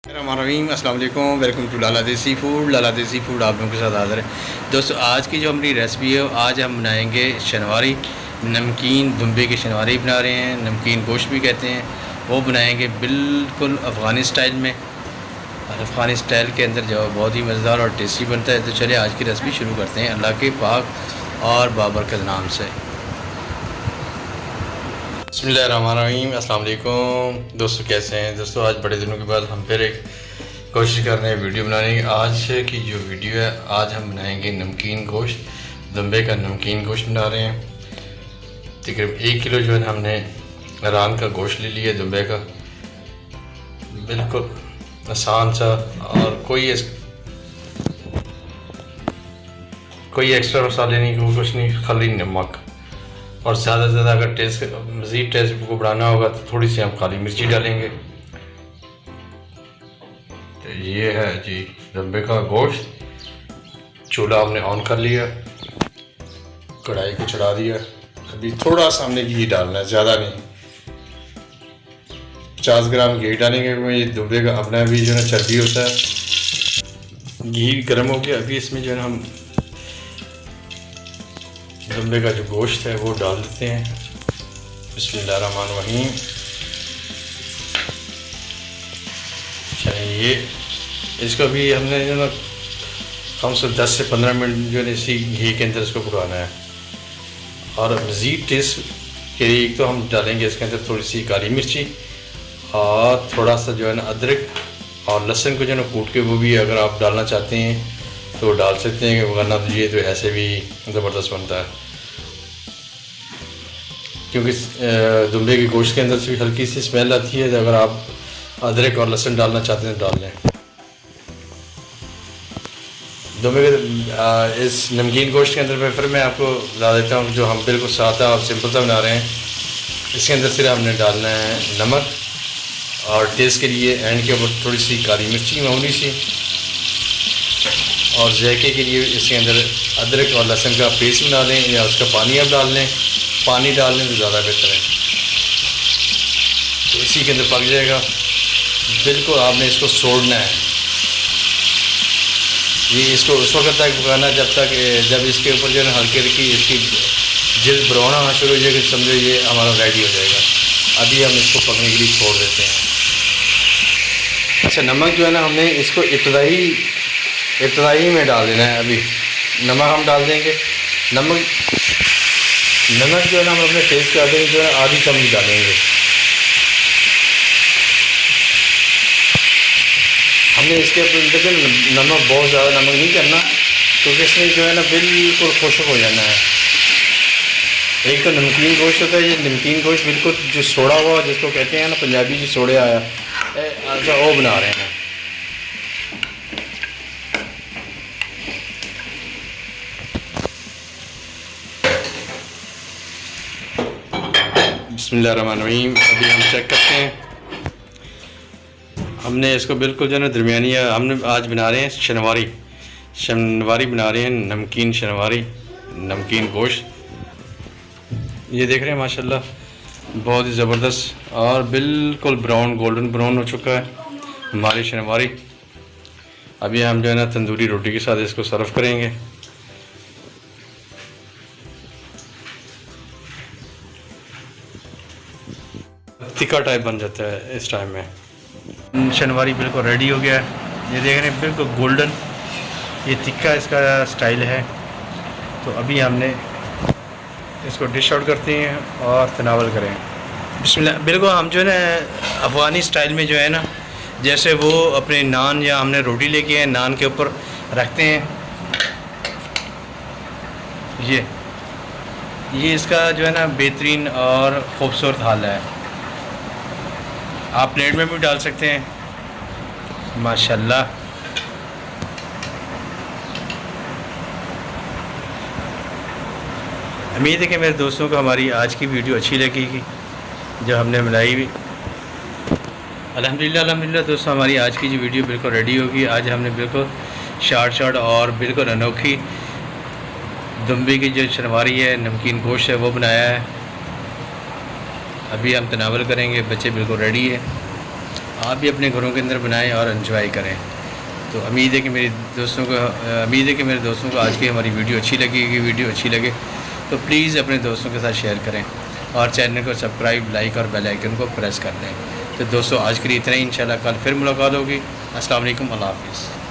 अस्सलाम वालेकुम, welcome to लाला देसी फूड। लाला देसी फूड आप लोगों के साथ हाज़िर है। दोस्तों, आज की जो हमारी रेसिपी है, आज हम बनाएंगे शनवारी, नमकीन दुम्बे की शनवारी बना रहे हैं, नमकीन गोश्त भी कहते हैं। वो बनाएंगे बिल्कुल अफ़गानी स्टाइल में, और अफ़गानी स्टाइल के अंदर जो बहुत ही मज़ेदार और टेस्टी बनता है। तो चलिए आज की रेसिपी शुरू करते हैं अल्लाह के पाक और बाबरकत नाम से। बिस्मिल्लाहिर्रहमानिर्रहीम। अस्सलाम वालेकुम दोस्तों, कैसे हैं दोस्तों? आज बड़े दिनों के बाद हम फिर एक कोशिश कर रहे हैं वीडियो बनाने की। आज की जो वीडियो है, आज हम बनाएंगे नमकीन गोश्त, दुम्बे का नमकीन गोश्त बना रहे हैं। तकरीबन 1 किलो जो है हमने रान का गोश्त ले लिया दुम्बे का, बिल्कुल आसान सा, और कोई एक्स्ट्रा मसाले नहीं, कुछ नहीं, खाली नमक। और ज़्यादा से ज़्यादा अगर मज़ीद टेस्ट को बढ़ाना होगा तो थोड़ी सी हम काली मिर्ची डालेंगे। तो ये है जी दुम्बे का गोश्त। चूल्हा हमने ऑन कर लिया, कढ़ाई को चढ़ा दिया। अभी थोड़ा सा हमने घी डालना है, ज़्यादा नहीं, 50 ग्राम घी डालेंगे। ये दुम्बे का अपना भी जो है चर्बी होता है। घी गर्म हो गया, अभी इसमें जो है हम दुम्बे का जो गोश्त है वो डाल देते हैं। बिस्मिल्लाहिर्रहमानिर्रहीम। ये इसको भी हमने जो ना कम से 10 से 15 मिनट जो है इसी घी के अंदर इसको पकाना है। और मज़ीद टेस्ट के लिए तो हम डालेंगे इसके अंदर थोड़ी सी काली मिर्ची, और थोड़ा सा जो है ना अदरक और लहसुन को जो है ना कूट के, वो भी अगर आप डालना चाहते हैं तो डाल सकते हैं, वरना तो ये तो ऐसे भी ज़बरदस्त बनता है। क्योंकि दुम्बे के गोश्त के अंदर से भी हल्की सी स्मेल आती है। तो अगर आप अदरक और लहसुन डालना चाहते हैं तो डाल लें। दुम्बे के इस नमकीन गोश्त के अंदर फिर मैं आपको बता देता हूँ जो हम बिल्कुल सादा और सिंपल सा बना रहे हैं। इसके अंदर सिर्फ हमने डालना है नमक, और टेस्ट के लिए एंड के ऊपर थोड़ी सी काली मिर्ची मामूली सी, और जायके के लिए इसके अंदर अदरक और लहसुन का पेस्ट बना लें, या उसका पानी आप डाल लें। पानी डाल लें तो ज़्यादा बेहतर है, तो इसी के अंदर पक जाएगा। बिल्कुल आपने इसको छोड़ना है। ये इसको उस वक्त तक पकाना जब इसके ऊपर जो है हल्की हल्की इसकी जल्द ब्राउन होना शुरू हो जाएगा, समझो ये हमारा रेडी हो जाएगा। अभी हम इसको पकने के लिए छोड़ देते हैं। अच्छा, नमक जो है ना हमने इसको इब्तदाई में डाल देना है। अभी नमक हम डाल देंगे। नमक जो है ना हम अपने टेस्ट के अकॉर्डिंग जो है आधी चम्मच डालेंगे। हमने इसके ऊपर देखिए नमक बहुत ज़्यादा नमक नहीं करना, क्योंकि इसमें जो है ना बिल्कुल खुश्क हो जाना है। एक तो नमकीन गोश्त होता है, ये नमकीन गोश्त बिल्कुल जो सोड़ा हुआ, जिसको कहते हैं ना पंजाबी जी सोड़े आया, अच्छा वो बना रहे हैं। बिस्मिल्लाहिर्रहमानिर्रहीम। अभी हम चेक करते हैं। हमने इसको बिल्कुल जो है ना दरमियानी, हमने आज बना रहे हैं शनवारी बना रहे हैं, नमकीन शनवारी, नमकीन गोश्त। ये देख रहे हैं माशाल्लाह बहुत ही ज़बरदस्त और बिल्कुल ब्राउन, गोल्डन ब्राउन हो चुका है हमारी शनवारी। अभी हम जो है ना तंदूरी रोटी के साथ इसको सर्व करेंगे। तिक्का टाइप बन जाता है इस टाइम में। शनवारी बिल्कुल रेडी हो गया है। ये देख रहे हैं बिल्कुल गोल्डन, ये तिक्का इसका स्टाइल है। तो अभी हमने इसको डिश आउट करते हैं और तनावल करें। बिस्मिल्लाह। बिल्कुल हम जो है ना अफ़गानी स्टाइल में जो है ना, जैसे वो अपने नान या हमने रोटी लेके आए, नान के ऊपर रखते हैं। ये इसका जो है ना बेहतरीन और ख़ूबसूरत हाल है। आप प्लेट में भी डाल सकते हैं माशाल्लाह। उम्मीद है कि मेरे दोस्तों को हमारी आज की वीडियो अच्छी लगेगी जो हमने बनाई भी। अल्हम्दुलिल्लाह दोस्तों, हमारी आज की जो वीडियो बिल्कुल रेडी होगी। आज हमने बिल्कुल शार्ट और बिल्कुल अनोखी दुम्बे की जो शनवारी है, नमकीन गोश्त है, वो बनाया है। अभी हम तनावल करेंगे। बच्चे बिल्कुल रेडी है। आप भी अपने घरों के अंदर बनाएं और एंजॉय करें। तो उम्मीद है कि मेरे दोस्तों को आज की हमारी वीडियो अच्छी लगेगी। वीडियो अच्छी लगे तो प्लीज़ अपने दोस्तों के साथ शेयर करें और चैनल को सब्सक्राइब, लाइक और बेल आइकन को प्रेस कर दें। तो दोस्तों आज के लिए इतना ही, इंशाल्लाह कल फिर मुलाकात होगी। अस्सलाम वालेकुम, अल्लाह हाफ़िज़।